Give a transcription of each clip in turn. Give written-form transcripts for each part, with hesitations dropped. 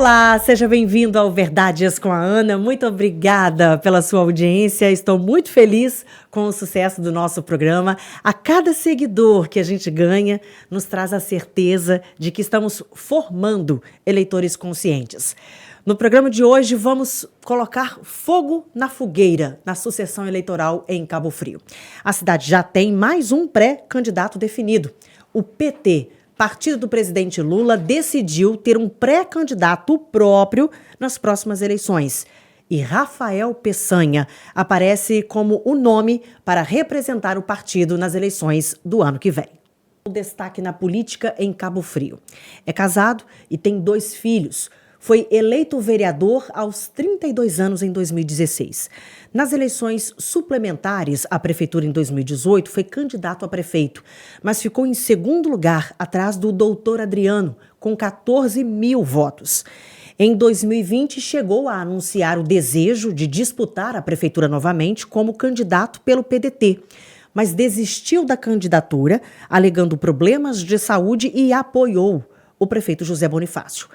Olá, seja bem-vindo ao Verdades com a Ana. Muito obrigada pela sua audiência. Estou muito feliz com o sucesso do nosso programa. A cada seguidor que a gente ganha, nos traz a certeza de que estamos formando eleitores conscientes. No programa de hoje, vamos colocar fogo na fogueira na sucessão eleitoral em Cabo Frio. A cidade já tem mais um pré-candidato definido, o PT. Partido do presidente Lula decidiu ter um pré-candidato próprio nas próximas eleições. E Rafael Peçanha aparece como o nome para representar o partido nas eleições do ano que vem. O destaque na política em Cabo Frio. É casado e tem 2 filhos. Foi eleito vereador aos 32 anos em 2016. Nas eleições suplementares à prefeitura em 2018, foi candidato a prefeito, mas ficou em segundo lugar, atrás do doutor Adriano, com 14 mil votos. Em 2020, chegou a anunciar o desejo de disputar a prefeitura novamente como candidato pelo PDT, mas desistiu da candidatura, alegando problemas de saúde e apoiou o prefeito José Bonifácio.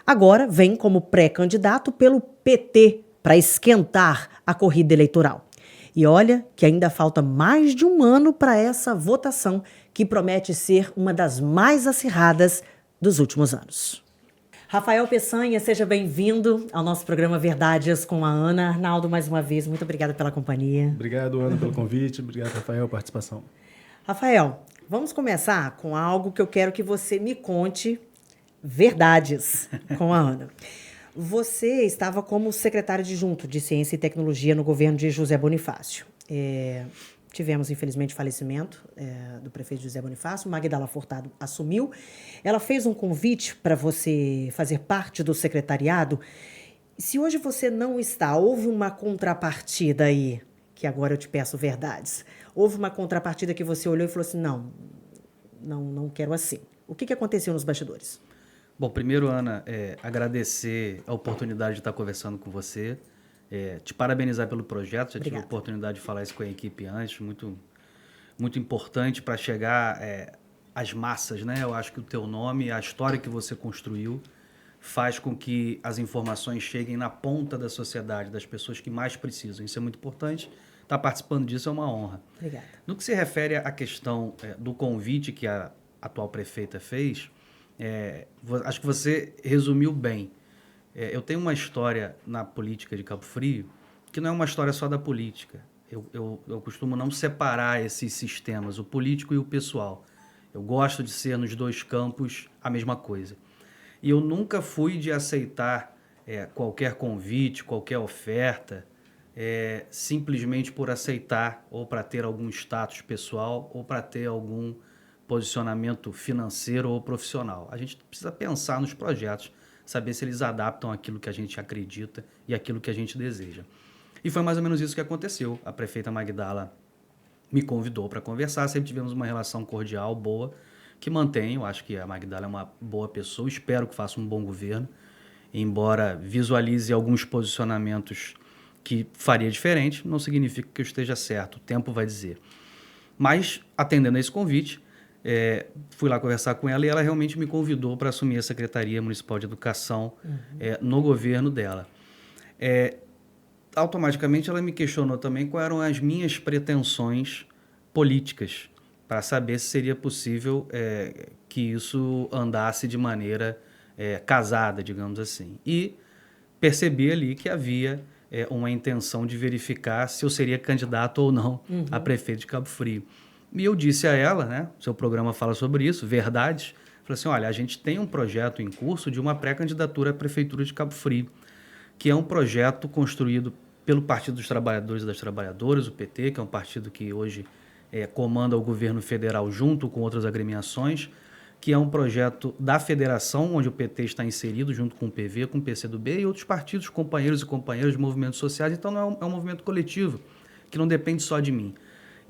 Agora vem como pré-candidato pelo PT para esquentar a corrida eleitoral. E olha que ainda falta mais de um ano para essa votação, que promete ser uma das mais acirradas dos últimos anos. Rafael Peçanha, seja bem-vindo ao nosso programa Verdades com a Ana. Arnaldo, mais uma vez, muito obrigada pela companhia. Obrigado, Ana, pelo convite. Obrigado, Rafael, pela participação. Rafael, vamos começar com algo que eu quero que você me conte. Verdades com a Ana. Você estava como secretário adjunto de Ciência e Tecnologia no governo de José Bonifácio. Tivemos, infelizmente, falecimento do prefeito José Bonifácio. Magdala Furtado assumiu. Ela fez um convite para você fazer parte do secretariado. Se hoje você não está, houve uma contrapartida aí, que agora eu te peço verdades. Houve uma contrapartida que você olhou e falou assim, não quero assim. O que aconteceu nos bastidores? Bom, primeiro, Ana, agradecer a oportunidade de estar conversando com você, te parabenizar pelo projeto, já tive a oportunidade de falar isso com a equipe antes, muito, muito importante para chegar às massas, né? Eu acho que o teu nome, a história que você construiu, faz com que as informações cheguem na ponta da sociedade, das pessoas que mais precisam. Isso é muito importante. Estar participando disso é uma honra. Obrigada. No que se refere à questão do convite que a atual prefeita fez, acho que você resumiu bem. Eu tenho uma história na política de Cabo Frio que não é uma história só da política. Eu costumo não separar esses sistemas, o político e o pessoal. Eu gosto de ser nos 2 campos a mesma coisa. E eu nunca fui de aceitar qualquer convite, qualquer oferta, simplesmente por aceitar ou para ter algum status pessoal ou para ter algum posicionamento financeiro ou profissional. A gente precisa pensar nos projetos, saber se eles adaptam aquilo que a gente acredita e aquilo que a gente deseja. E foi mais ou menos isso que aconteceu. A prefeita Magdala me convidou para conversar, sempre tivemos uma relação cordial, boa, que mantenho. Acho que a Magdala é uma boa pessoa, espero que faça um bom governo, embora visualize alguns posicionamentos que faria diferente, não significa que eu esteja certo, o tempo vai dizer. Mas, atendendo a esse convite, fui lá conversar com ela e ela realmente me convidou para assumir a Secretaria Municipal de Educação no governo dela. Automaticamente ela me questionou também quais eram as minhas pretensões políticas para saber se seria possível que isso andasse de maneira casada, digamos assim. E percebi ali que havia uma intenção de verificar se eu seria candidato ou não a prefeito de Cabo Frio. E eu disse a ela, né, seu programa fala sobre isso, verdades, falei assim, olha, a gente tem um projeto em curso de uma pré-candidatura à Prefeitura de Cabo Frio, que é um projeto construído pelo Partido dos Trabalhadores e das Trabalhadoras, o PT, que é um partido que hoje comanda o governo federal junto com outras agremiações, que é um projeto da federação, onde o PT está inserido junto com o PV, com o PCdoB e outros partidos, companheiros e companheiras de movimentos sociais. Então, não é um movimento coletivo, que não depende só de mim.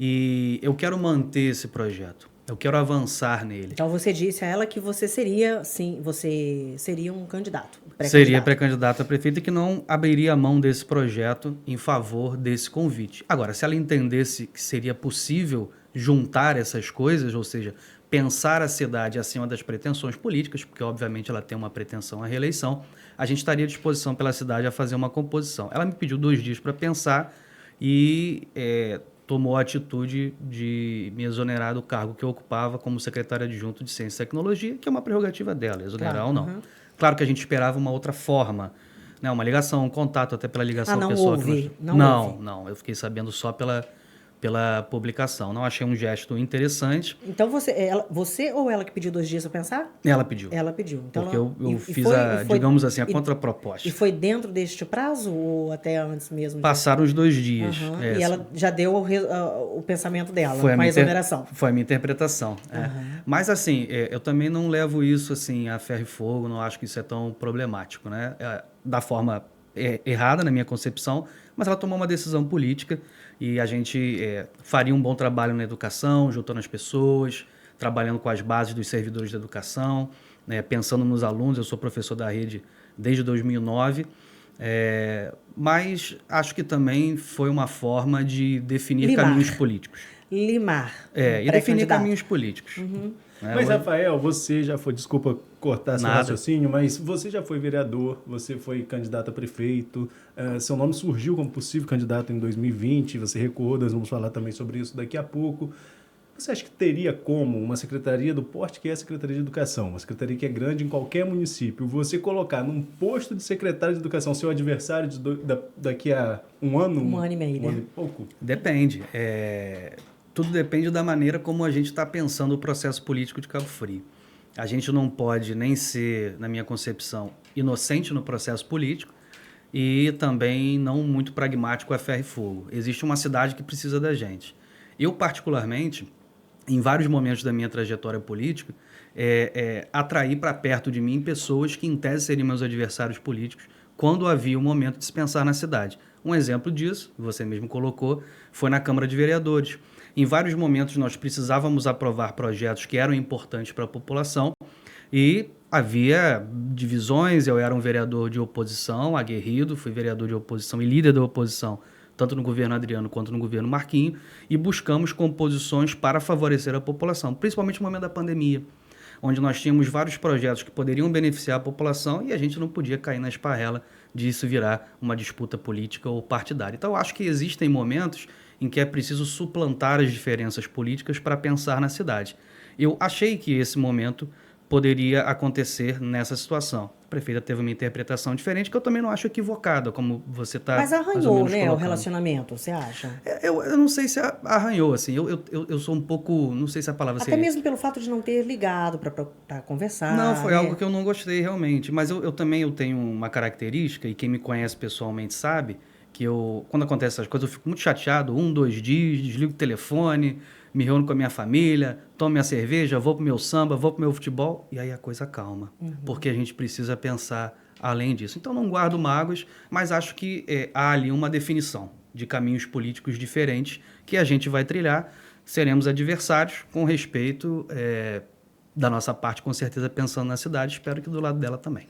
E eu quero manter esse projeto, eu quero avançar nele. Então você disse a ela que você seria, sim, você seria um candidato. Seria pré-candidato a prefeito e que não abriria a mão desse projeto em favor desse convite. Agora, se ela entendesse que seria possível juntar essas coisas, ou seja, pensar a cidade acima das pretensões políticas, porque obviamente ela tem uma pretensão à reeleição, a gente estaria à disposição pela cidade a fazer uma composição. Ela me pediu 2 dias para pensar e tomou a atitude de me exonerar do cargo que eu ocupava como secretário adjunto de Ciência e Tecnologia, que é uma prerrogativa dela, exonerar ou não. Uhum. Claro que a gente esperava uma outra forma, né? Uma ligação, um contato, até pela ligação não pessoal. houve? Não, eu fiquei sabendo só pela publicação. Não achei um gesto interessante. Então, você ou ela que pediu 2 dias para pensar? Ela pediu. Ela pediu. Então, Porque eu fiz foi, digamos assim, a contraproposta. E foi dentro deste prazo ou até antes mesmo? Passaram os 2 dias. Uhum. E ela já deu o pensamento dela, foi com a exoneração. Foi a minha interpretação. Mas, assim, eu também não levo isso assim, a ferro e fogo, não acho que isso é tão problemático, né? Da forma errada, na minha concepção, mas ela tomou uma decisão política e a gente faria um bom trabalho na educação, juntando as pessoas, trabalhando com as bases dos servidores da educação, né, pensando nos alunos. Eu sou professor da rede desde 2009, mas acho que também foi uma forma de definir caminhos políticos. E definir caminhos políticos. Uhum. Mas, Rafael, você já foi, desculpa cortar seu raciocínio, mas você já foi vereador, você foi candidato a prefeito, seu nome surgiu como possível candidato em 2020, você recuou, nós vamos falar também sobre isso daqui a pouco. Você acha que teria como uma secretaria do porte que é a Secretaria de Educação, uma secretaria que é grande em qualquer município, você colocar num posto de secretário de Educação seu adversário daqui a um ano? Um ano e meio, um ano e pouco? Depende. Tudo depende da maneira como a gente está pensando o processo político de Cabo Frio. A gente não pode nem ser, na minha concepção, inocente no processo político e também não muito pragmático a ferro e fogo. Existe uma cidade que precisa da gente. Eu, particularmente, em vários momentos da minha trajetória política, atraí para perto de mim pessoas que, em tese, seriam meus adversários políticos quando havia o momento de se pensar na cidade. Um exemplo disso, você mesmo colocou, foi na Câmara de Vereadores. Em vários momentos nós precisávamos aprovar projetos que eram importantes para a população e havia divisões. Eu era um vereador de oposição, aguerrido, fui vereador de oposição e líder da oposição, tanto no governo Adriano quanto no governo Marquinho, e buscamos composições para favorecer a população, principalmente no momento da pandemia, onde nós tínhamos vários projetos que poderiam beneficiar a população e a gente não podia cair na esparrela disso virar uma disputa política ou partidária. Então, eu acho que existem momentos em que é preciso suplantar as diferenças políticas para pensar na cidade. Eu achei que esse momento poderia acontecer nessa situação. A prefeita teve uma interpretação diferente, que eu também não acho equivocada, como você está. Mas arranhou, né, o relacionamento, você acha? Eu não sei se arranhou, assim. Eu sou um pouco. Não sei se a palavra seria. Até mesmo pelo fato de não ter ligado para conversar. Não, foi algo que eu não gostei realmente. Mas eu também tenho uma característica, e quem me conhece pessoalmente sabe, que quando acontecem essas coisas, eu fico muito chateado, 1, 2 dias, desligo o telefone, me reúno com a minha família, tomo minha cerveja, vou pro meu samba, vou pro meu futebol, e aí a coisa calma. Porque a gente precisa pensar além disso. Então, não guardo mágoas, mas acho que há ali uma definição de caminhos políticos diferentes que a gente vai trilhar. Seremos adversários, com respeito da nossa parte, com certeza, pensando na cidade. Espero que do lado dela também.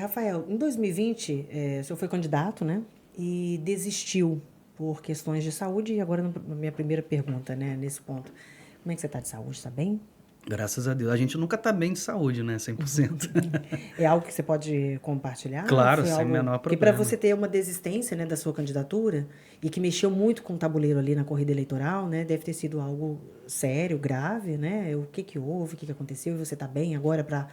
Rafael, em 2020, o senhor foi candidato, né? E desistiu por questões de saúde. E agora, na minha primeira pergunta, né, nesse ponto, como é que você está de saúde? Está bem? Graças a Deus. A gente nunca está bem de saúde, né? 100%. É algo que você pode compartilhar? Claro, sem o menor problema. E para você ter uma desistência, né, da sua candidatura e que mexeu muito com o tabuleiro ali na corrida eleitoral, né? Deve ter sido algo sério, grave, né? O que houve, o que aconteceu? E você está bem agora para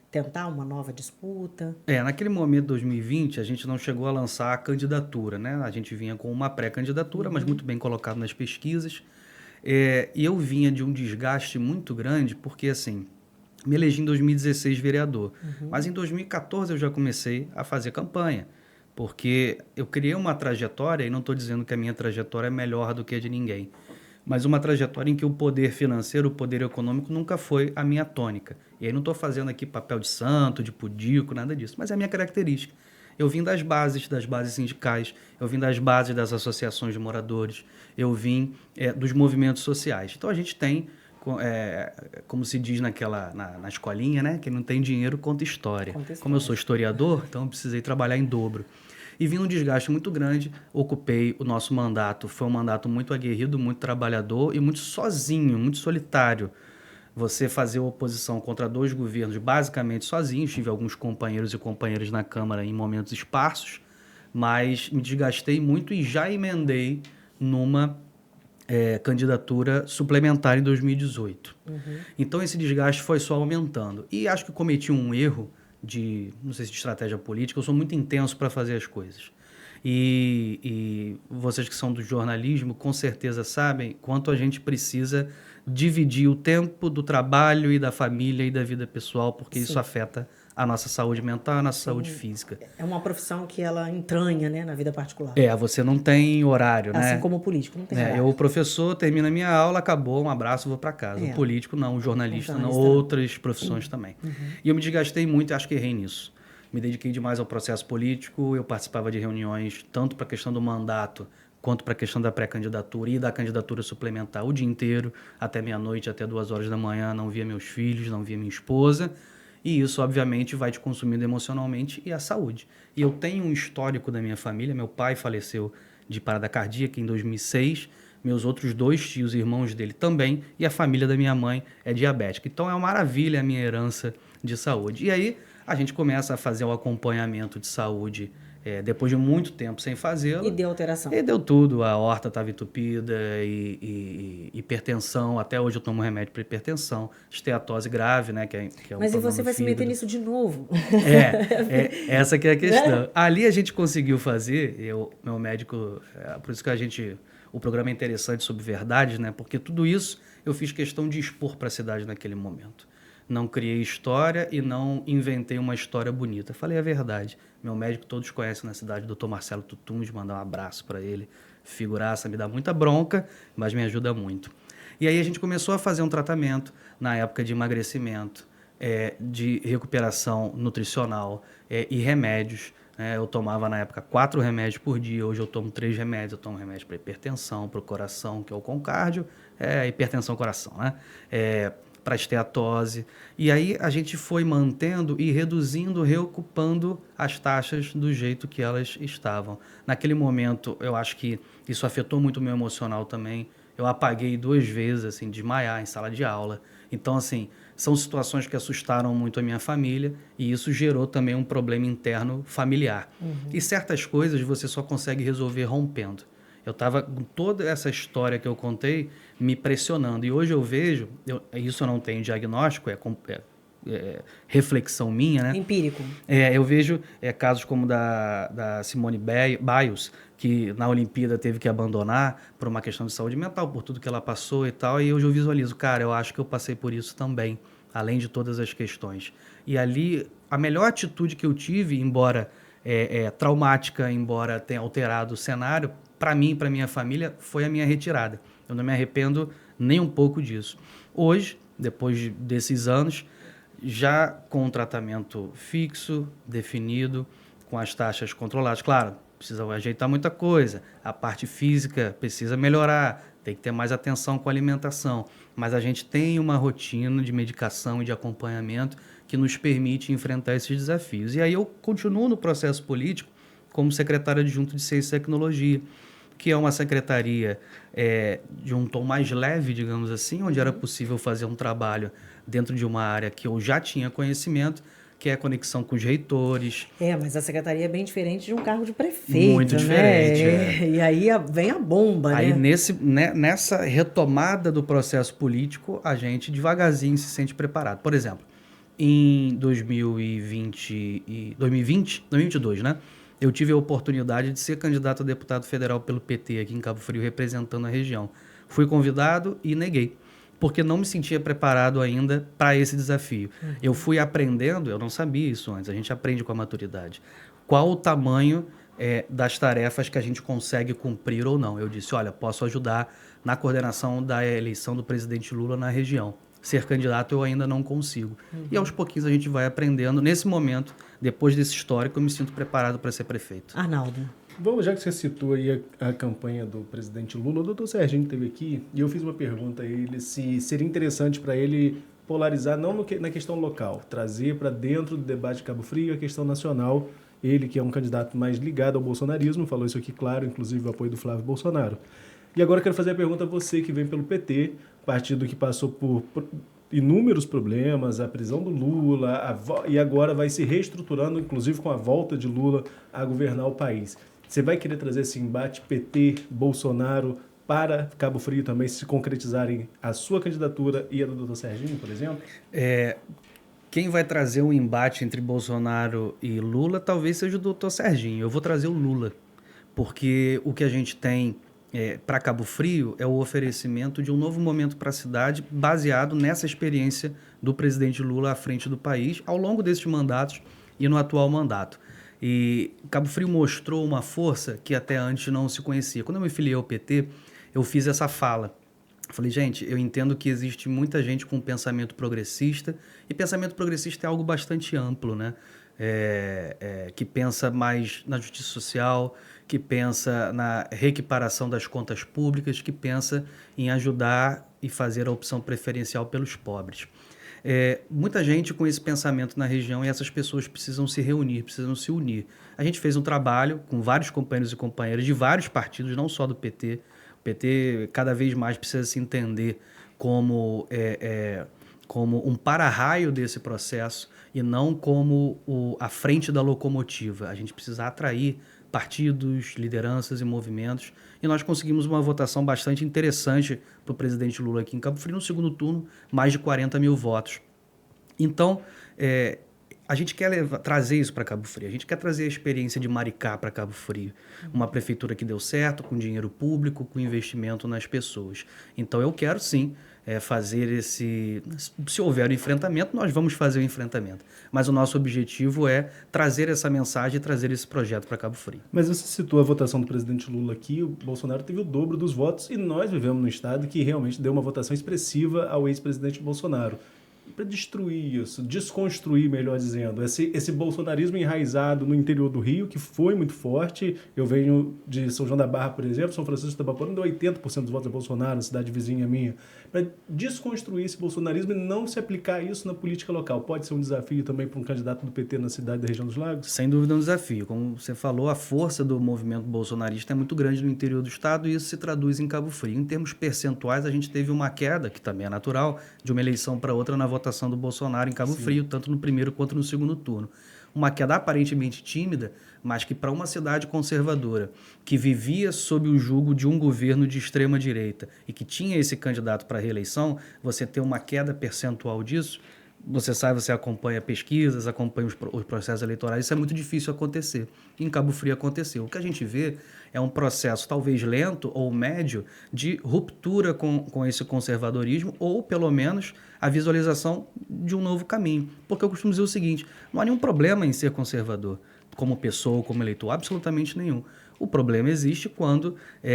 tentar uma nova disputa? Naquele momento, 2020, a gente não chegou a lançar a candidatura, né? A gente vinha com uma pré-candidatura, mas muito bem colocado nas pesquisas. E eu vinha de um desgaste muito grande, porque, assim, me elegi em 2016 vereador. Mas em 2014 eu já comecei a fazer campanha, porque eu criei uma trajetória, e não estou dizendo que a minha trajetória é melhor do que a de ninguém, mas uma trajetória em que o poder financeiro, o poder econômico nunca foi a minha tônica. E aí não estou fazendo aqui papel de santo, de pudico, nada disso, mas é a minha característica. Eu vim das bases sindicais, eu vim das bases das associações de moradores, eu vim dos movimentos sociais. Então a gente tem, como se diz na escolinha, né? Quem não tem dinheiro conta história. Como eu sou historiador, então eu precisei trabalhar em dobro. E vim num desgaste muito grande, ocupei o nosso mandato. Foi um mandato muito aguerrido, muito trabalhador e muito sozinho, muito solitário. você fazer oposição contra 2 governos basicamente sozinho. Tive alguns companheiros e companheiras na Câmara em momentos esparsos, mas me desgastei muito e já emendei numa candidatura suplementar em 2018. Então esse desgaste foi só aumentando. E acho que cometi um erro não sei se de estratégia política, eu sou muito intenso para fazer as coisas. E vocês que são do jornalismo, com certeza sabem quanto a gente precisa dividir o tempo do trabalho e da família e da vida pessoal, porque isso afeta a nossa saúde mental, a nossa saúde física. É uma profissão que ela entranha, né, na vida particular. Você não tem horário, né? Assim como o político, não tem horário. Eu, professor, termino a minha aula, acabou, um abraço, vou para casa. O político não, o jornalista não, outras profissões também. E eu me desgastei muito e acho que errei nisso. Me dediquei demais ao processo político, eu participava de reuniões tanto para a questão do mandato quanto para a questão da pré-candidatura e da candidatura suplementar o dia inteiro, até meia-noite, até 2 horas da manhã, não via meus filhos, não via minha esposa, e isso, obviamente, vai te consumindo emocionalmente e a saúde. E eu tenho um histórico da minha família, meu pai faleceu de parada cardíaca em 2006, meus outros 2 tios e irmãos dele também, e a família da minha mãe é diabética. Então é uma maravilha a minha herança de saúde. E aí a gente começa a fazer um acompanhamento de saúde depois de muito tempo sem fazê-lo. E deu alteração. E deu tudo. A aorta estava entupida, e hipertensão. Até hoje eu tomo remédio para hipertensão. Esteatose grave, né? Que é um Mas e você vai se meter fígado. nisso de novo? Essa que é a questão. Ali a gente conseguiu fazer, meu médico, por isso que o programa é interessante sobre verdades, né? Porque tudo isso eu fiz questão de expor para a cidade naquele momento. Não criei história e não inventei uma história bonita. Falei a verdade. Meu médico todos conhecem na cidade, o Dr. Marcelo Tutuns, mandar um abraço para ele. Figuraça, me dá muita bronca, mas me ajuda muito. E aí a gente começou a fazer um tratamento na época de emagrecimento, de recuperação nutricional e remédios. Eu tomava na época 4 remédios por dia, hoje eu tomo 3 remédios. Eu tomo remédio para hipertensão, para o coração, que é o Concárdio, hipertensão coração, né? Para esteatose. E aí a gente foi mantendo e reduzindo, reocupando as taxas do jeito que elas estavam. Naquele momento, eu acho que isso afetou muito o meu emocional também. Eu apaguei 2 vezes, assim, desmaiar em sala de aula. Então, assim, são situações que assustaram muito a minha família e isso gerou também um problema interno familiar. E certas coisas você só consegue resolver rompendo. Eu estava com toda essa história que eu contei me pressionando. E hoje eu vejo, isso eu não tenho diagnóstico, reflexão minha, né? Empírico. Eu vejo casos como da Simone Biles, que na Olimpíada teve que abandonar por uma questão de saúde mental, por tudo que ela passou e tal. E hoje eu visualizo, cara, eu acho que eu passei por isso também, além de todas as questões. E ali, a melhor atitude que eu tive, embora traumática, embora tenha alterado o cenário, para mim e para minha família, foi a minha retirada. Eu não me arrependo nem um pouco disso. Hoje, depois desses anos, já com um tratamento fixo, definido, com as taxas controladas. Claro, precisa ajeitar muita coisa. A parte física precisa melhorar, tem que ter mais atenção com a alimentação. Mas a gente tem uma rotina de medicação e de acompanhamento que nos permite enfrentar esses desafios. E aí eu continuo no processo político como secretário adjunto de Ciência e Tecnologia, que é uma secretaria de um tom mais leve, digamos assim, onde era possível fazer um trabalho dentro de uma área que eu já tinha conhecimento, que é a conexão com os reitores. Mas a secretaria é bem diferente de um cargo de prefeito, muito diferente. Né? E aí vem a bomba, aí, né? Nessa retomada do processo político, a gente devagarzinho se sente preparado. Por exemplo, em 2022, né? Eu tive a oportunidade de ser candidato a deputado federal pelo PT aqui em Cabo Frio, representando a região. Fui convidado e neguei, porque não me sentia preparado ainda para esse desafio. Eu fui aprendendo, eu não sabia isso antes, a gente aprende com a maturidade. Qual o tamanho das tarefas que a gente consegue cumprir ou não? Eu disse, olha, posso ajudar na coordenação da eleição do presidente Lula na região. Ser candidato eu ainda não consigo. E aos pouquinhos a gente vai aprendendo. Nesse momento, depois desse histórico, eu me sinto preparado para ser prefeito. Arnaldo. Bom, já que você citou aí a campanha do presidente Lula, o doutor Serginho esteve aqui e eu fiz uma pergunta a ele se seria interessante para ele polarizar, não na questão local, trazer para dentro do debate de Cabo Frio a questão nacional. Ele, que é um candidato mais ligado ao bolsonarismo, falou isso aqui claro, inclusive o apoio do Flávio Bolsonaro. E agora eu quero fazer a pergunta a você que vem pelo PT, partido que passou por inúmeros problemas, a prisão do Lula, e agora vai se reestruturando, inclusive com a volta de Lula a governar o país. Você vai querer trazer esse embate PT, Bolsonaro, para Cabo Frio também se concretizarem a sua candidatura e a do Dr. Serginho, por exemplo? Quem vai trazer um embate entre Bolsonaro e Lula talvez seja o Dr. Serginho. Eu vou trazer o Lula, porque o que a gente tem para Cabo Frio é o oferecimento de um novo momento para a cidade baseado nessa experiência do presidente Lula à frente do país ao longo desses mandatos e no atual mandato. E Cabo Frio mostrou uma força que até antes não se conhecia. Quando eu me filiei ao PT, eu fiz essa fala. Eu falei, gente, eu entendo que existe muita gente com pensamento progressista, e pensamento progressista é algo bastante amplo, né? Que pensa mais na justiça social, que pensa na reequiparação das contas públicas, que pensa em ajudar e fazer a opção preferencial pelos pobres. Muita gente com esse pensamento na região, e essas pessoas precisam se reunir, precisam se unir. A gente fez um trabalho com vários companheiros e companheiras de vários partidos, não só do PT. O PT cada vez mais precisa se entender como um para-raio desse processo e não como a frente da locomotiva. A gente precisa atrair partidos, lideranças e movimentos, e nós conseguimos uma votação bastante interessante para o presidente Lula aqui em Cabo Frio. No segundo turno, mais de 40 mil votos. Então, a gente quer trazer isso para Cabo Frio, a gente quer trazer a experiência de Maricá para Cabo Frio, uma prefeitura que deu certo, com dinheiro público, com investimento nas pessoas. Então, eu quero sim fazer se houver um enfrentamento, nós vamos fazer o enfrentamento. Mas o nosso objetivo é trazer essa mensagem e trazer esse projeto para Cabo Frio. Mas você citou a votação do presidente Lula aqui, o Bolsonaro teve o dobro dos votos, e nós vivemos num estado que realmente deu uma votação expressiva ao ex-presidente Bolsonaro. Para destruir isso, desconstruir, melhor dizendo, esse bolsonarismo enraizado no interior do Rio, que foi muito forte. Eu venho de São João da Barra, por exemplo, São Francisco de Tabapuã deu 80% dos votos a Bolsonaro, cidade vizinha minha. Para desconstruir esse bolsonarismo e não se aplicar isso na política local. Pode ser um desafio também para um candidato do PT na cidade da região dos Lagos? Sem dúvida é um desafio. Como você falou, a força do movimento bolsonarista é muito grande no interior do estado, e isso se traduz em Cabo Frio. Em termos percentuais, a gente teve uma queda, que também é natural, de uma eleição para outra na votação do Bolsonaro em Cabo Frio, tanto no primeiro quanto no segundo turno. Uma queda aparentemente tímida, mas que para uma cidade conservadora, que vivia sob o jugo de um governo de extrema-direita e que tinha esse candidato para a reeleição, você ter uma queda percentual disso, você sabe, você acompanha pesquisas, acompanha os processos eleitorais, isso é muito difícil acontecer. Em Cabo Frio aconteceu. O que a gente vê é um processo talvez lento ou médio de ruptura com esse conservadorismo, ou pelo menos a visualização de um novo caminho. Porque eu costumo dizer o seguinte, não há nenhum problema em ser conservador, como pessoa ou como eleitor, absolutamente nenhum. O problema existe quando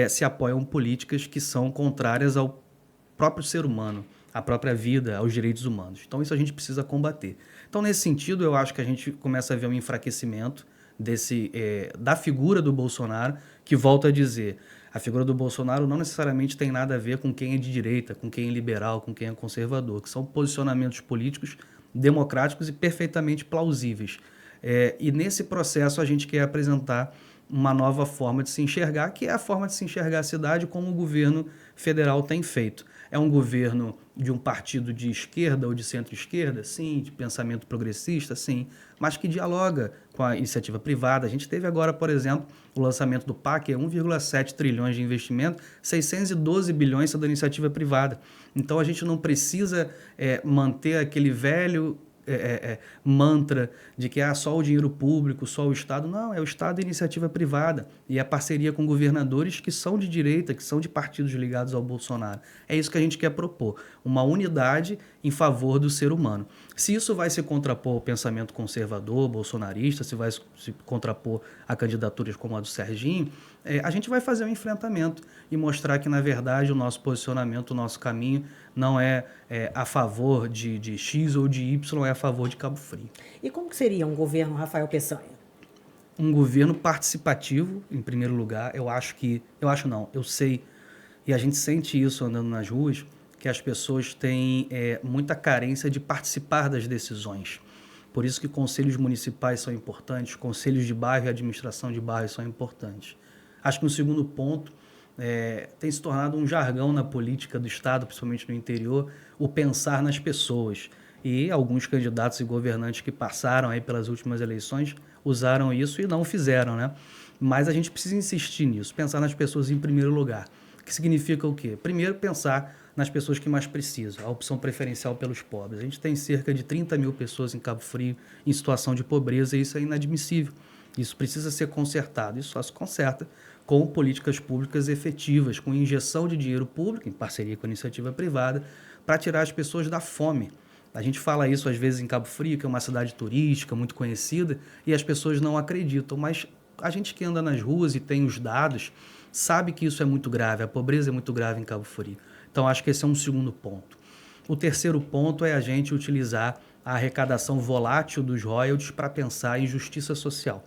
se apoiam políticas que são contrárias ao próprio ser humano, à própria vida, aos direitos humanos. Então, isso a gente precisa combater. Então, nesse sentido, eu acho que a gente começa a ver um enfraquecimento da figura do Bolsonaro, que, volto a dizer, a figura do Bolsonaro não necessariamente tem nada a ver com quem é de direita, com quem é liberal, com quem é conservador, que são posicionamentos políticos democráticos e perfeitamente plausíveis. E nesse processo a gente quer apresentar uma nova forma de se enxergar, que é a forma de se enxergar a cidade como o governo federal tem feito. É um governo de um partido de esquerda ou de centro-esquerda? Sim. De pensamento progressista? Sim. Mas que dialoga com a iniciativa privada. A gente teve agora, por exemplo, o lançamento do PAC, 1,7 trilhões de investimento, 612 bilhões são da iniciativa privada. Então, a gente não precisa manter aquele velho mantra de que só o dinheiro público, só o Estado. Não, é o Estado e a iniciativa privada. E a parceria com governadores que são de direita, que são de partidos ligados ao Bolsonaro. É isso que a gente quer propor. Uma unidade em favor do ser humano. Se isso vai se contrapor ao pensamento conservador, bolsonarista, se vai se contrapor a candidaturas como a do Serginho, a gente vai fazer um enfrentamento e mostrar que, na verdade, o nosso posicionamento, o nosso caminho não é a favor de X ou de Y, é a favor de Cabo Frio. E como que seria um governo Rafael Peçanha? Um governo participativo, em primeiro lugar. Eu sei, e a gente sente isso andando nas ruas, que as pessoas têm muita carência de participar das decisões. Por isso que conselhos municipais são importantes, conselhos de bairro e administração de bairro são importantes. Acho que um segundo ponto tem se tornado um jargão na política do Estado, principalmente no interior, o pensar nas pessoas. E alguns candidatos e governantes que passaram aí pelas últimas eleições usaram isso e não fizeram, né? Mas a gente precisa insistir nisso, pensar nas pessoas em primeiro lugar. Que significa o quê? Primeiro, pensar nas pessoas que mais precisam, a opção preferencial pelos pobres. A gente tem cerca de 30 mil pessoas em Cabo Frio em situação de pobreza e isso é inadmissível. Isso precisa ser consertado. Isso só se conserta com políticas públicas efetivas, com injeção de dinheiro público, em parceria com a iniciativa privada, para tirar as pessoas da fome. A gente fala isso às vezes em Cabo Frio, que é uma cidade turística muito conhecida, e as pessoas não acreditam, mas a gente que anda nas ruas e tem os dados sabe que isso é muito grave, a pobreza é muito grave em Cabo Frio. Então, acho que esse é um segundo ponto. O terceiro ponto é a gente utilizar a arrecadação volátil dos royalties para pensar em justiça social.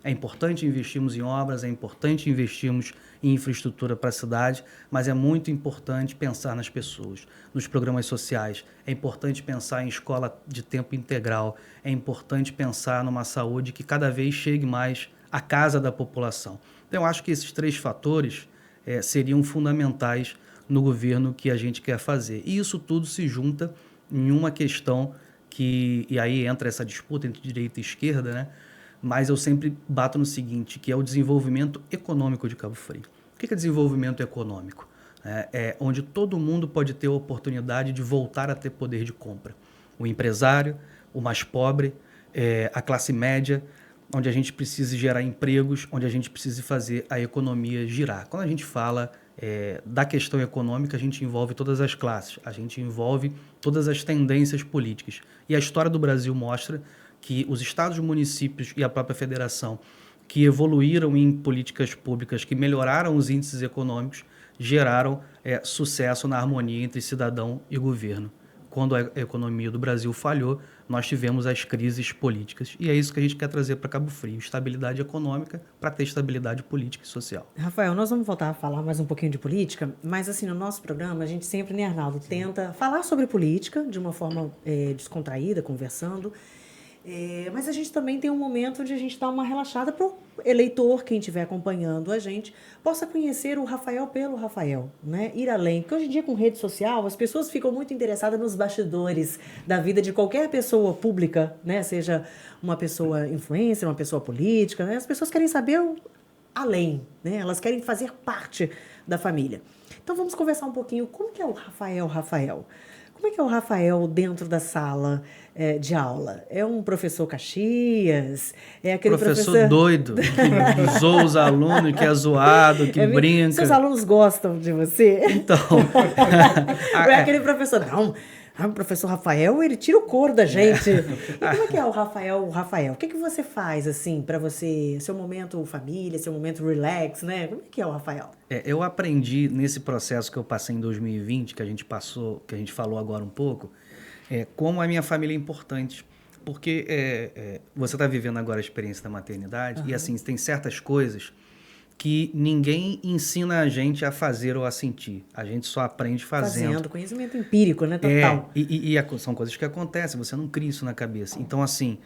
É importante investirmos em obras, é importante investirmos em infraestrutura para a cidade, mas é muito importante pensar nas pessoas, nos programas sociais. É importante pensar em escola de tempo integral. É importante pensar numa saúde que cada vez chegue mais à casa da população. Então, eu acho que esses 3 fatores seriam fundamentais no governo que a gente quer fazer. E isso tudo se junta em uma questão e aí entra essa disputa entre direita e esquerda, né? Mas eu sempre bato no seguinte, que é o desenvolvimento econômico de Cabo Frio. O que é desenvolvimento econômico? É onde todo mundo pode ter a oportunidade de voltar a ter poder de compra. O empresário, o mais pobre, a classe média, onde a gente precisa gerar empregos, onde a gente precisa fazer a economia girar. Quando a gente fala da questão econômica, a gente envolve todas as classes, a gente envolve todas as tendências políticas. E a história do Brasil mostra que os estados, municípios e a própria federação que evoluíram em políticas públicas, que melhoraram os índices econômicos, geraram sucesso na harmonia entre cidadão e governo. Quando a economia do Brasil falhou, nós tivemos as crises políticas. E é isso que a gente quer trazer para Cabo Frio, estabilidade econômica para ter estabilidade política e social. Rafael, nós vamos voltar a falar mais um pouquinho de política, mas assim, no nosso programa, a gente sempre, né, Arnaldo, tenta falar sobre política de uma forma descontraída, conversando. Mas a gente também tem um momento onde a gente dá uma relaxada para o eleitor, quem estiver acompanhando a gente, possa conhecer o Rafael pelo Rafael, né? Ir além. Porque hoje em dia, com rede social, as pessoas ficam muito interessadas nos bastidores da vida de qualquer pessoa pública, né? Seja uma pessoa influencer, uma pessoa política, né? As pessoas querem saber além, né? Elas querem fazer parte da família. Então, vamos conversar um pouquinho. Como que é o Rafael? Como é que é o Rafael dentro da sala de aula? É um professor Caxias? É aquele professor doido, que zoa os alunos, que é zoado, que brinca. Seus alunos gostam de você? Então... é aquele professor... Não, o professor Rafael, ele tira o couro da gente. E como é que é o Rafael? O que você faz, assim, para você... Seu momento família, seu momento relax, né? Como é que é o Rafael? Eu aprendi nesse processo que eu passei em 2020, que a gente falou agora um pouco, como a minha família é importante. Porque você está vivendo agora a experiência da maternidade e, assim, tem certas coisas que ninguém ensina a gente a fazer ou a sentir. A gente só aprende fazendo. Conhecimento empírico, né? Total. São coisas que acontecem, você não cria isso na cabeça. Então, assim,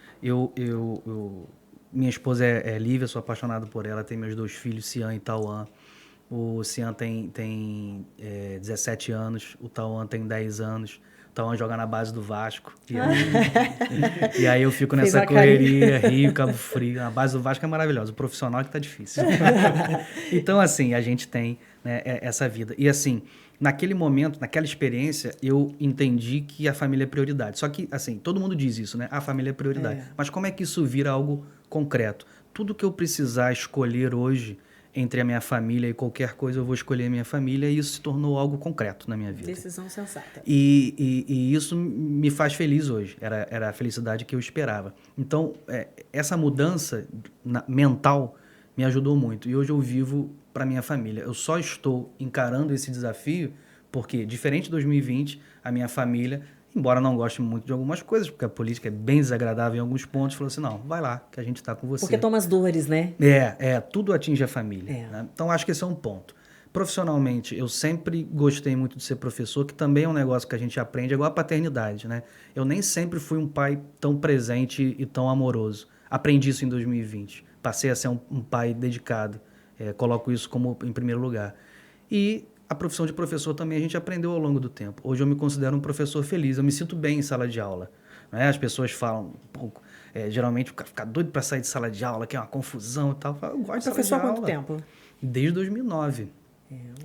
minha esposa é Lívia, sou apaixonado por ela, tenho meus 2 filhos, Cian e Tauan. O Cian tem 17 anos, o Tauan tem 10 anos. O Tauan joga na base do Vasco. E aí eu fico nessa correria, Rio, Cabo Frio. A base do Vasco é maravilhosa, o profissional é que tá difícil. Então, assim, a gente tem, né, essa vida. E, assim, naquele momento, naquela experiência, eu entendi que a família é prioridade. Só que, assim, todo mundo diz isso, né? A família é prioridade. Mas como é que isso vira algo concreto? Tudo que eu precisar escolher hoje entre a minha família e qualquer coisa, eu vou escolher a minha família, e isso se tornou algo concreto na minha vida. Decisão sensata. E isso me faz feliz hoje, era a felicidade que eu esperava. Então, essa mudança mental me ajudou muito, e hoje eu vivo para minha família. Eu só estou encarando esse desafio porque, diferente de 2020, a minha família, embora não goste muito de algumas coisas, porque a política é bem desagradável em alguns pontos, falou assim, não, vai lá, que a gente está com você. Porque toma as dores, né? Tudo atinge a família. Né? Então, acho que esse é um ponto. Profissionalmente, eu sempre gostei muito de ser professor, que também é um negócio que a gente aprende, é igual a paternidade, né? Eu nem sempre fui um pai tão presente e tão amoroso. Aprendi isso em 2020. Passei a ser um pai dedicado. Coloco isso como em primeiro lugar. E a profissão de professor também a gente aprendeu ao longo do tempo. Hoje eu me considero um professor feliz, eu me sinto bem em sala de aula. Né? As pessoas falam um pouco, geralmente o cara fica doido para sair de sala de aula, que é uma confusão e tal. Eu falo, eu gosto de sala de aula. Professor há quanto tempo? Desde 2009.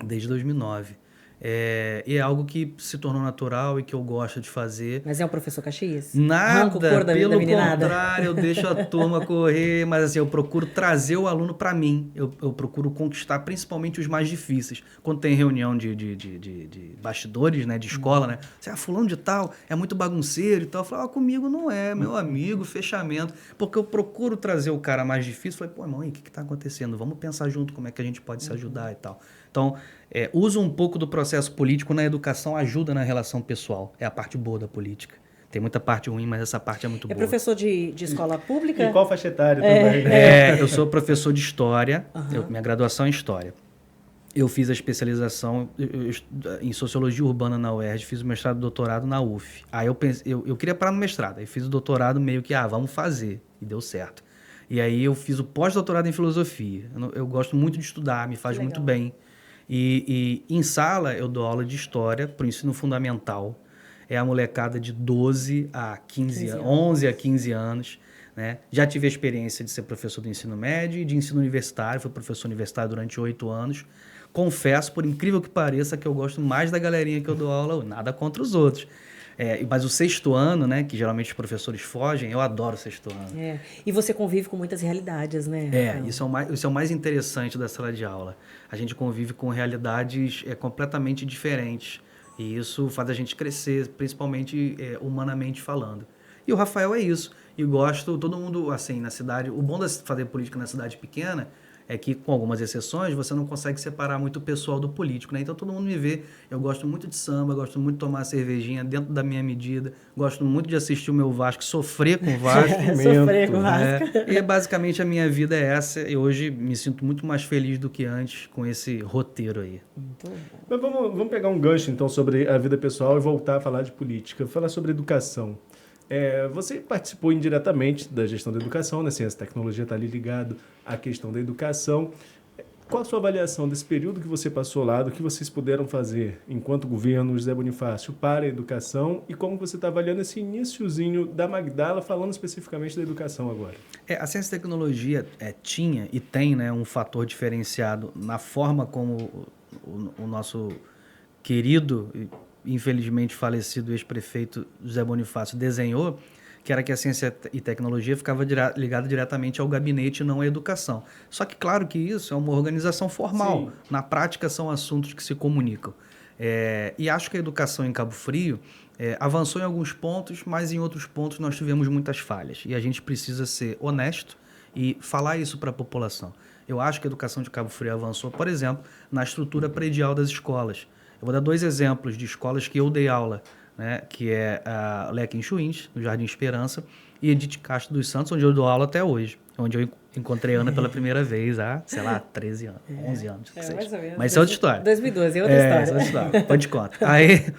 Desde 2009. E é algo que se tornou natural e que eu gosto de fazer. Mas é um professor Caxias? Nada, pelo contrário, eu deixo a turma correr, mas assim, eu procuro trazer o aluno para mim. Eu procuro conquistar principalmente os mais difíceis. Quando tem reunião de bastidores, né, de escola, né? Você fulano de tal, é muito bagunceiro e tal. Eu falo, comigo não é, meu amigo, fechamento. Porque eu procuro trazer o cara mais difícil. Falei, pô, irmão, o que tá acontecendo? Vamos pensar junto como é que a gente pode se ajudar e tal. Então, uso um pouco do processo político na educação, ajuda na relação pessoal. É a parte boa da política. Tem muita parte ruim, mas essa parte é muito boa. É professor de escola pública? E qual faixa etária também? Eu sou professor de História, minha graduação é em História. Eu fiz a especialização em Sociologia Urbana na UERJ, fiz o mestrado e doutorado na UF. Aí eu queria parar no mestrado, aí fiz o doutorado meio que, vamos fazer, e deu certo. E aí eu fiz o pós-doutorado em Filosofia. Eu gosto muito de estudar, me faz muito bem. E em sala eu dou aula de História para o ensino fundamental. É a molecada de 12 a 15 anos, 11 a 15 anos. Né? Já tive a experiência de ser professor do ensino médio e de ensino universitário. Fui professor universitário durante 8 anos. Confesso, por incrível que pareça, que eu gosto mais da galerinha que eu dou aula, nada contra os outros. Mas o sexto ano, né, que geralmente os professores fogem, eu adoro o sexto ano. E você convive com muitas realidades, né? Isso é o mais interessante da sala de aula. A gente convive com realidades completamente diferentes. E isso faz a gente crescer, principalmente humanamente falando. E o Rafael é isso. E gosto, todo mundo, assim, na cidade... O bom de fazer política na cidade pequena é que, com algumas exceções, você não consegue separar muito o pessoal do político, né? Então, todo mundo me vê. Eu gosto muito de samba, gosto muito de tomar cervejinha dentro da minha medida, gosto muito de assistir o meu Vasco, sofrer com o Vasco. Sofrer com o Vasco. E, basicamente, a minha vida é essa. E hoje me sinto muito mais feliz do que antes com esse roteiro aí. Mas vamos pegar um gancho, então, sobre a vida pessoal e voltar a falar de política. Falar sobre educação. Você participou indiretamente da gestão da educação, né? Ciência e tecnologia está ali ligado à questão da educação. Qual a sua avaliação desse período que você passou lá, do que vocês puderam fazer enquanto governo, José Bonifácio, para a educação e como você está avaliando esse iniciozinho da Magdala, falando especificamente da educação agora? A ciência e tecnologia tinha e tem, né, um fator diferenciado na forma como o nosso querido, infelizmente falecido ex-prefeito José Bonifácio desenhou, que era que a ciência e tecnologia ficava ligada diretamente ao gabinete e não à educação. Só que, claro que isso é uma organização formal. Sim. Na prática, são assuntos que se comunicam. E acho que a educação em Cabo Frio avançou em alguns pontos, mas em outros pontos nós tivemos muitas falhas. E a gente precisa ser honesto e falar isso para a população. Eu acho que a educação de Cabo Frio avançou, por exemplo, na estrutura predial das escolas. Eu vou dar 2 exemplos de escolas que eu dei aula, né, que é a Leque em Chuins, no Jardim Esperança, e Edith Castro dos Santos, onde eu dou aula até hoje, onde eu encontrei a Ana pela primeira vez há, 13 anos, 11 anos. Que seja. Mais ou menos. Mas isso é outra história. 2012, é outra história. É outra história, pode contar. Aí,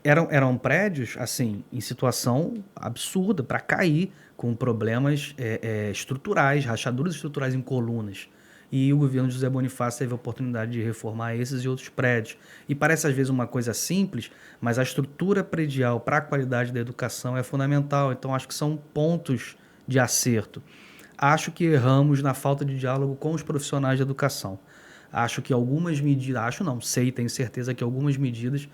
eram prédios, assim, em situação absurda, para cair, com problemas estruturais, rachaduras estruturais em colunas. E o governo de José Bonifácio teve a oportunidade de reformar esses e outros prédios. E parece, às vezes, uma coisa simples, mas a estrutura predial para a qualidade da educação é fundamental. Então, acho que são pontos de acerto. Acho que erramos na falta de diálogo com os profissionais de educação. Acho que algumas medidas, tenho certeza que algumas medidas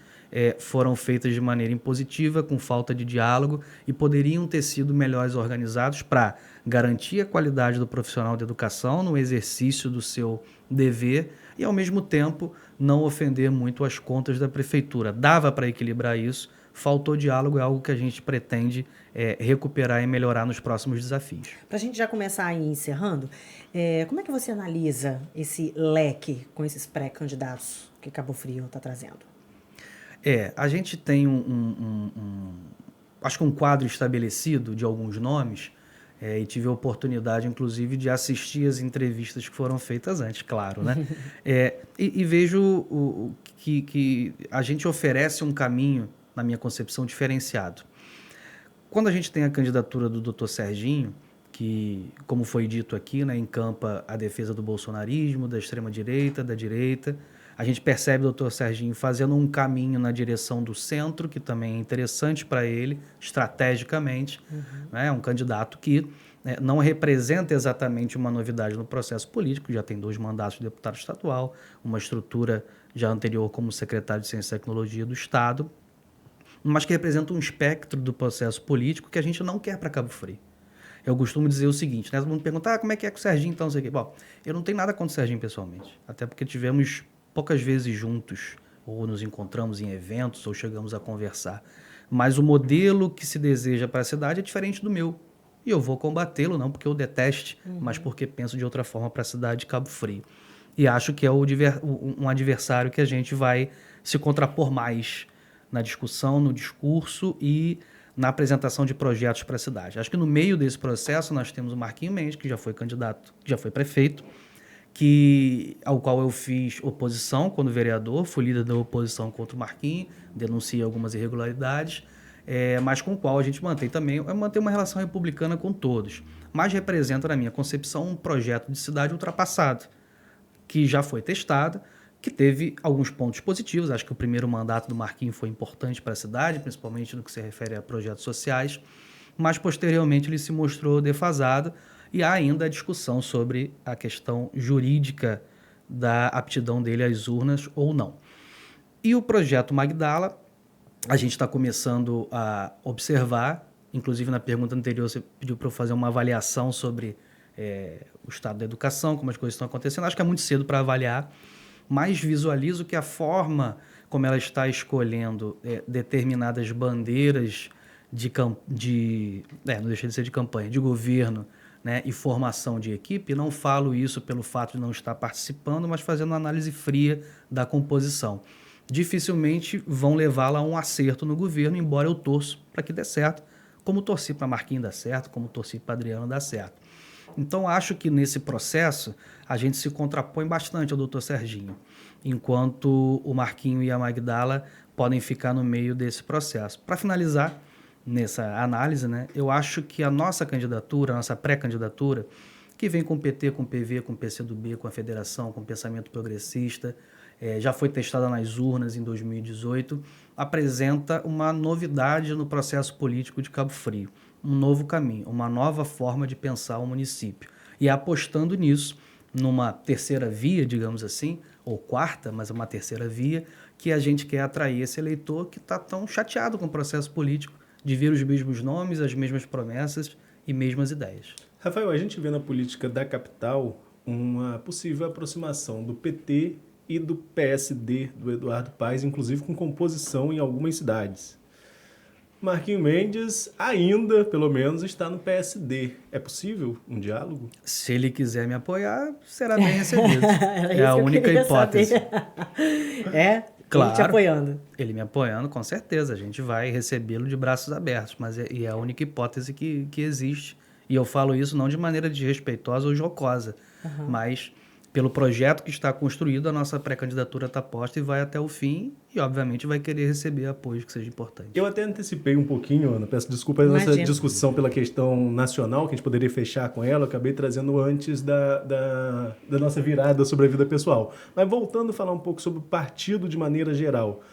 foram feitas de maneira impositiva, com falta de diálogo, e poderiam ter sido melhores organizados para garantir a qualidade do profissional de educação no exercício do seu dever e, ao mesmo tempo, não ofender muito as contas da prefeitura. Dava para equilibrar isso, faltou diálogo, é algo que a gente pretende recuperar e melhorar nos próximos desafios. Para a gente já começar a ir encerrando, como é que você analisa esse leque com esses pré-candidatos que Cabo Frio está trazendo? A gente tem acho que um quadro estabelecido de alguns nomes, e tive a oportunidade, inclusive, de assistir as entrevistas que foram feitas antes, claro, né? E vejo que a gente oferece um caminho, na minha concepção, diferenciado. Quando a gente tem a candidatura do Dr. Serginho, que, como foi dito aqui, né, encampa a defesa do bolsonarismo, da extrema-direita, da direita, A gente percebe o doutor Serginho fazendo um caminho na direção do centro, que também é interessante para ele, estrategicamente. Né? É um candidato que não representa exatamente uma novidade no processo político, já tem 2 mandatos de deputado estadual, uma estrutura já anterior como secretário de Ciência e Tecnologia do Estado, mas que representa um espectro do processo político que a gente não quer para Cabo Frio. Eu costumo dizer o seguinte, né? Todo mundo pergunta, como é que é com o Serginho, então, não sei o quê. Bom, eu não tenho nada contra o Serginho pessoalmente, até porque tivemos poucas vezes juntos, ou nos encontramos em eventos, ou chegamos a conversar. Mas o modelo que se deseja para a cidade é diferente do meu. E eu vou combatê-lo, não porque eu deteste, mas porque penso de outra forma para a cidade de Cabo Frio. E acho que é um adversário que a gente vai se contrapor mais na discussão, no discurso e na apresentação de projetos para a cidade. Acho que no meio desse processo nós temos o Marquinho Mendes, que já foi candidato, já foi prefeito, ao qual eu fiz oposição quando vereador, fui líder da oposição contra o Marquinho, denunciei algumas irregularidades, mas com o qual a gente mantém uma relação republicana com todos. Mas representa, na minha concepção, um projeto de cidade ultrapassado, que já foi testado, que teve alguns pontos positivos. Acho que o primeiro mandato do Marquinho foi importante para a cidade, principalmente no que se refere a projetos sociais, mas posteriormente ele se mostrou defasado e há ainda a discussão sobre a questão jurídica da aptidão dele às urnas ou não. E o projeto Magdala, a gente está começando a observar, inclusive na pergunta anterior você pediu para eu fazer uma avaliação sobre o estado da educação, como as coisas estão acontecendo. Acho que é muito cedo para avaliar, mas visualizo que a forma como ela está escolhendo determinadas bandeiras não deixa de ser de campanha, de governo, né, e formação de equipe, não falo isso pelo fato de não estar participando, mas fazendo uma análise fria da composição. Dificilmente vão levá-la a um acerto no governo, embora eu torço para que dê certo, como torci para Marquinhos dar certo, como torci para Adriano dar certo. Então, acho que nesse processo a gente se contrapõe bastante ao doutor Serginho, enquanto o Marquinho e a Magdala podem ficar no meio desse processo. Para finalizar nessa análise, né, eu acho que a nossa candidatura, a nossa pré-candidatura, que vem com o PT, com o PV, com o PCdoB, com a Federação, com o Pensamento Progressista, já foi testada nas urnas em 2018, apresenta uma novidade no processo político de Cabo Frio, um novo caminho, uma nova forma de pensar o município. E apostando nisso, numa terceira via, digamos assim, ou quarta, mas uma terceira via, que a gente quer atrair esse eleitor que está tão chateado com o processo político, de ver os mesmos nomes, as mesmas promessas e mesmas ideias. Rafael, a gente vê na política da capital uma possível aproximação do PT e do PSD, do Eduardo Paes, inclusive com composição em algumas cidades. Marquinho Mendes ainda, pelo menos, está no PSD. É possível um diálogo? Se ele quiser me apoiar, será bem recebido. É a única hipótese. Claro, ele te apoiando. Ele me apoiando, com certeza. A gente vai recebê-lo de braços abertos, mas é a única hipótese que existe. E eu falo isso não de maneira desrespeitosa ou jocosa, mas pelo projeto que está construído, a nossa pré-candidatura está posta e vai até o fim e, obviamente, vai querer receber apoio que seja importante. Eu até antecipei um pouquinho, Ana, peço desculpa a nossa discussão pela questão nacional, que a gente poderia fechar com ela, eu acabei trazendo antes da nossa virada sobre a vida pessoal. Mas voltando a falar um pouco sobre o partido de maneira geral,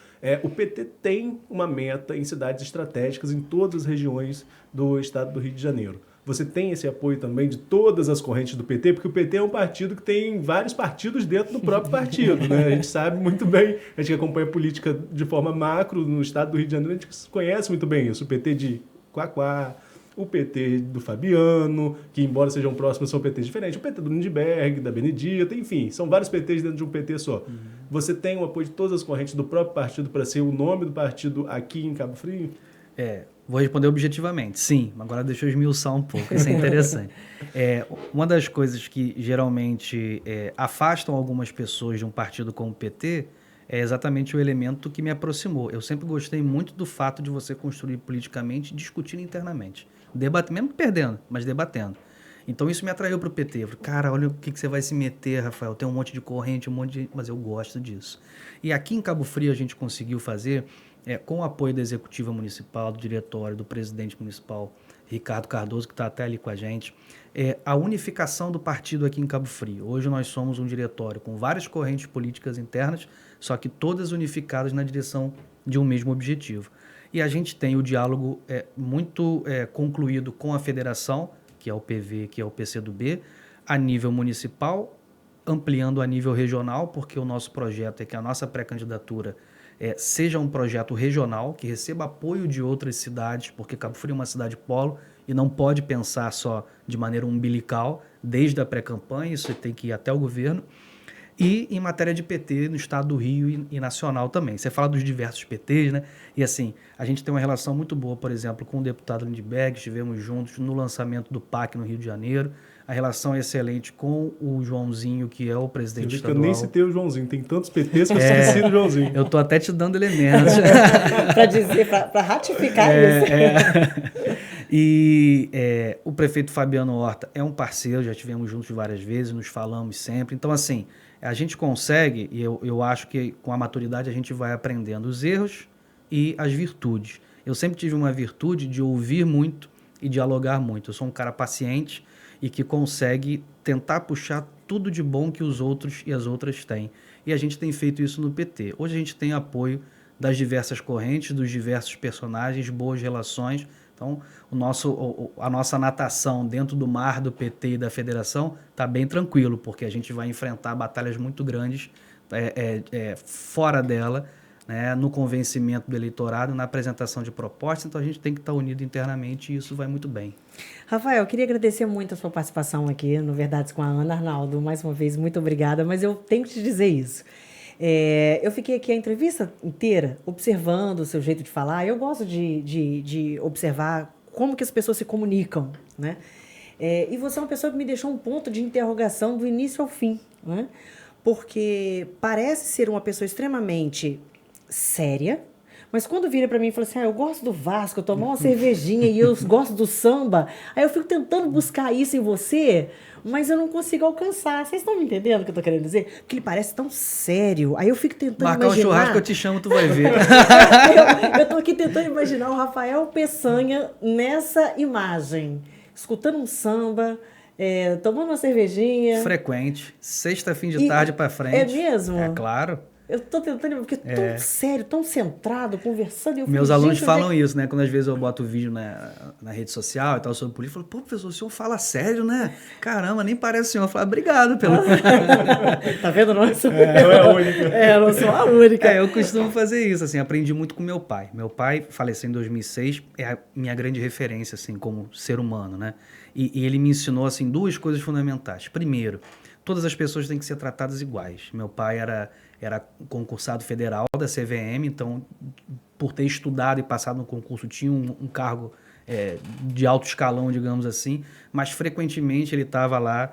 o PT tem uma meta em cidades estratégicas em todas as regiões do estado do Rio de Janeiro. Você tem esse apoio também de todas as correntes do PT, porque o PT é um partido que tem vários partidos dentro do próprio partido, né? A gente sabe muito bem, a gente que acompanha a política de forma macro no estado do Rio de Janeiro, a gente conhece muito bem isso. O PT de Quaquá, o PT do Fabiano, que embora sejam próximos, são PTs diferentes, o PT do Lindbergh, da Benedita, enfim, são vários PTs dentro de um PT só. Você tem o apoio de todas as correntes do próprio partido para ser o nome do partido aqui em Cabo Frio? Vou responder objetivamente, sim. Agora deixa eu esmiuçar um pouco, isso é interessante. Uma das coisas que geralmente afastam algumas pessoas de um partido como o PT é exatamente o elemento que me aproximou. Eu sempre gostei muito do fato de você construir politicamente, discutindo internamente. Mesmo perdendo, mas debatendo. Então isso me atraiu para o PT. Eu falei, cara, olha o que você vai se meter, Rafael. Tem um monte de corrente, mas eu gosto disso. E aqui em Cabo Frio a gente conseguiu fazer, com o apoio da executiva municipal, do diretório, do presidente municipal, Ricardo Cardoso, que está até ali com a gente, a unificação do partido aqui em Cabo Frio. Hoje nós somos um diretório com várias correntes políticas internas, só que todas unificadas na direção de um mesmo objetivo. E a gente tem o diálogo muito concluído com a federação, que é o PV, que é o PCdoB, a nível municipal, ampliando a nível regional, porque o nosso projeto é que a nossa pré-candidatura seja um projeto regional, que receba apoio de outras cidades, porque Cabo Frio é uma cidade polo e não pode pensar só de maneira umbilical, desde a pré-campanha, isso tem que ir até o governo. E em matéria de PT no estado do Rio e nacional também. Você fala dos diversos PTs, né? E assim, a gente tem uma relação muito boa, por exemplo, com o deputado Lindbergh, estivemos juntos no lançamento do PAC no Rio de Janeiro. A relação é excelente com o Joãozinho, que é o presidente estadual. Eu nem citei o Joãozinho, tem tantos PTs que eu esqueci do Joãozinho. Eu tô até te dando elementos. Para dizer, para ratificar isso. E o prefeito Fabiano Horta é um parceiro, já estivemos juntos várias vezes, nos falamos sempre. Então, assim, a gente consegue, e eu acho que com a maturidade a gente vai aprendendo os erros e as virtudes. Eu sempre tive uma virtude de ouvir muito e dialogar muito. Eu sou um cara paciente e que consegue tentar puxar tudo de bom que os outros e as outras têm. E a gente tem feito isso no PT. Hoje a gente tem apoio das diversas correntes, dos diversos personagens, boas relações. Então, a nossa natação dentro do mar do PT e da federação está bem tranquilo, porque a gente vai enfrentar batalhas muito grandes fora dela, né, no convencimento do eleitorado, na apresentação de propostas. Então, a gente tem que estar unido internamente e isso vai muito bem. Rafael, eu queria agradecer muito a sua participação aqui no Verdades com a Ana. Arnaldo, mais uma vez, muito obrigada, mas eu tenho que te dizer isso. Eu fiquei aqui a entrevista inteira observando o seu jeito de falar. Eu gosto de observar como que as pessoas se comunicam, né? E você é uma pessoa que me deixou um ponto de interrogação do início ao fim, né? Porque parece ser uma pessoa extremamente séria, mas quando vira para mim e fala assim, eu gosto do Vasco, eu tomo uma cervejinha e eu gosto do samba, aí eu fico tentando buscar isso em você, mas eu não consigo alcançar. Vocês estão me entendendo o que eu tô querendo dizer? Porque ele parece tão sério. Aí eu fico tentando imaginar... Marcar um churrasco, eu te chamo, tu vai ver. eu tô aqui tentando imaginar o Rafael Peçanha nessa imagem, escutando um samba, tomando uma cervejinha. Frequente. Sexta, fim de tarde pra frente. É mesmo? É claro. Eu tô tentando, porque tão sério, tão centrado, conversando. E meus alunos falam isso, né? Quando às vezes eu boto vídeo na rede social e tal, sobre política, eu falo, professor, o senhor fala sério, né? Caramba, nem parece o senhor. Eu falo, obrigado pelo... Tá vendo? Não sou não é a única. Não sou a única. Eu costumo fazer isso, assim, aprendi muito com meu pai. Meu pai faleceu em 2006, é a minha grande referência, assim, como ser humano, né? E ele me ensinou, assim, duas coisas fundamentais. Primeiro, todas as pessoas têm que ser tratadas iguais. Meu pai era concursado federal da CVM, então, por ter estudado e passado no concurso, tinha um cargo de alto escalão, digamos assim, mas frequentemente ele estava lá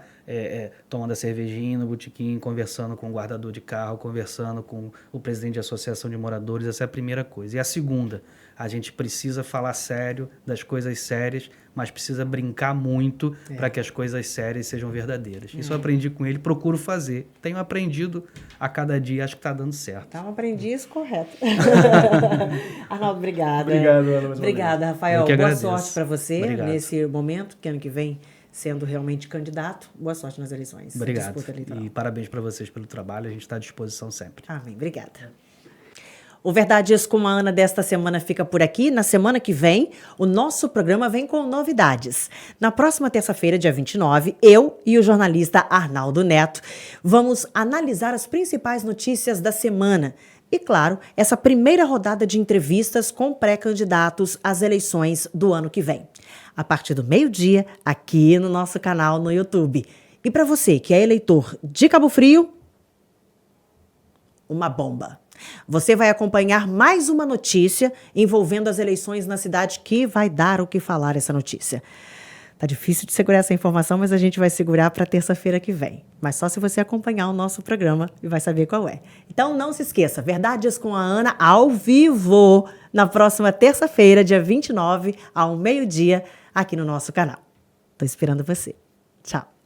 tomando a cervejinha no botequim, conversando com o guardador de carro, conversando com o presidente de associação de moradores. Essa é a primeira coisa. E a segunda, a gente precisa falar sério das coisas sérias, mas precisa brincar muito para que as coisas sérias sejam verdadeiras. Isso eu aprendi com ele, procuro fazer. Tenho aprendido a cada dia, acho que está dando certo. É um aprendiz correto. Arnaldo, obrigada. Obrigado, Ana. Obrigada, Rafael. Boa sorte para você nesse momento, que ano que vem, sendo realmente candidato. Boa sorte nas eleições. Obrigado. E parabéns para vocês pelo trabalho. A gente está à disposição sempre. Amém. Obrigada. O Verdades com a Ana desta semana fica por aqui. Na semana que vem, o nosso programa vem com novidades. Na próxima terça-feira, dia 29, eu e o jornalista Arnaldo Neto vamos analisar as principais notícias da semana. E, claro, essa primeira rodada de entrevistas com pré-candidatos às eleições do ano que vem. A partir do meio-dia, aqui no nosso canal no YouTube. E para você que é eleitor de Cabo Frio, uma bomba. Você vai acompanhar mais uma notícia envolvendo as eleições na cidade que vai dar o que falar essa notícia. Tá difícil de segurar essa informação, mas a gente vai segurar para terça-feira que vem. Mas só se você acompanhar o nosso programa e vai saber qual é. Então não se esqueça, Verdades com a Ana ao vivo na próxima terça-feira, dia 29, ao meio-dia, aqui no nosso canal. Tô esperando você. Tchau.